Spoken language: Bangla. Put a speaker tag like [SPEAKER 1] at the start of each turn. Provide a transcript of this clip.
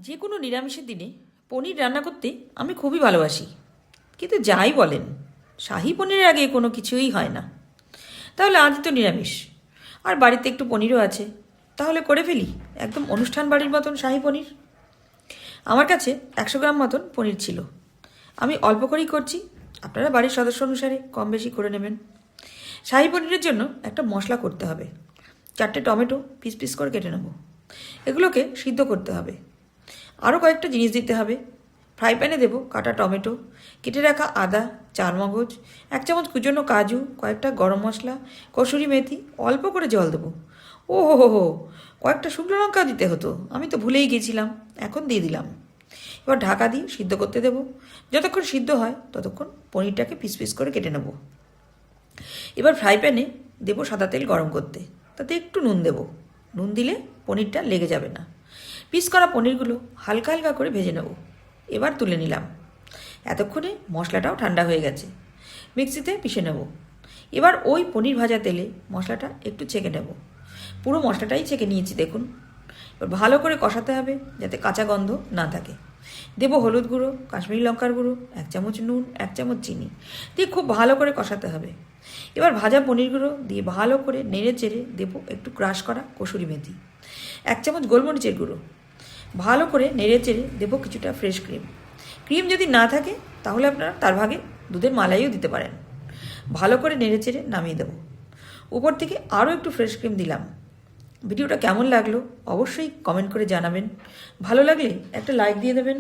[SPEAKER 1] যে কোনো নিরামিষের দিনে পনির রান্না করতে আমি খুবই ভালোবাসি। কিন্তু যাই বলেন, শাহী পনিরের আগে কোনো কিছুই হয় না। তাহলে আজ তো নিরামিষ, আর বাড়িতে একটু পনিরও আছে, তাহলে করে ফেলি একদম অনুষ্ঠান বাড়ির মতন শাহী পনির। আমার কাছে 100 গ্রাম মতন পনির ছিল। আমি অল্প করেই করছি, আপনারা বাড়ির সদস্য অনুসারে কম বেশি করে নেবেন। শাহী পনিরের জন্য একটা মশলা করতে হবে। 4টে টমেটো পিস পিস করে কেটে নেব, এগুলোকে সিদ্ধ করতে হবে। আরও কয়েকটা জিনিস দিতে হবে। ফ্রাই প্যানে দেবো কাটা টমেটো, কেটে রাখা আদা, চারমগজ, 1 চামচ কুচনো কাজু, কয়েকটা গরম মশলা, কসুরি মেথি, অল্প করে জল দেবো। ও হো, কয়েকটা শুকনো লঙ্কা দিতে হতো, আমি তো ভুলেই গেছিলাম, এখন দিয়ে দিলাম। এবার ঢাকা দিয়ে সিদ্ধ করতে দেবো। যতক্ষণ সিদ্ধ হয় ততক্ষণ পনিরটাকে পিস পিস করে কেটে নেব। এবার ফ্রাই প্যানে দেবো সাদা তেল গরম করতে, তাতে একটু নুন দেবো। নুন দিলে পনিরটা লেগে যাবে না। পিস করা পনিরগুলো হালকা হালকা করে ভেজে নেব। এবার তুলে নিলাম। এতক্ষণে মশলাটাও ঠান্ডা হয়ে গেছে, মিক্সিতে পিষে নেব। এবার ওই পনির ভাজা তেলে মশলাটা একটু ছেঁকে নেব। পুরো মশলাটাই ছেঁকে নিয়েছি দেখুন। এবার ভালো করে কষাতে হবে যাতে কাঁচা গন্ধ না থাকে। দেবো হলুদ গুঁড়ো, কাশ্মীরি লঙ্কার গুঁড়ো, 1 চামচ নুন, 1 চামচ চিনি দিয়ে খুব ভালো করে কষাতে হবে। এবার ভাজা পনিরগুলো দিয়ে ভালো করে নেড়ে চেড়ে দেবো একটু ক্রাশ করা কসুরি মেথি, 1 চামচ গোলমরিচের গুঁড়ো। ভালো করে নেড়ে চেড়ে দেবো কিছুটা ফ্রেশ ক্রিম। ক্রিম যদি না থাকে তাহলে আপনারা তার ভাগে দুধের মালাইও দিতে পারেন। ভালো করে নেড়ে চেড়ে নামিয়ে দেবো। উপর থেকে আরও একটু ফ্রেশ ক্রিম দিলাম। ভিডিওটা কেমন লাগলো অবশ্যই কমেন্ট করে জানাবেন। ভালো লাগলে একটা লাইক দিয়ে দেবেন।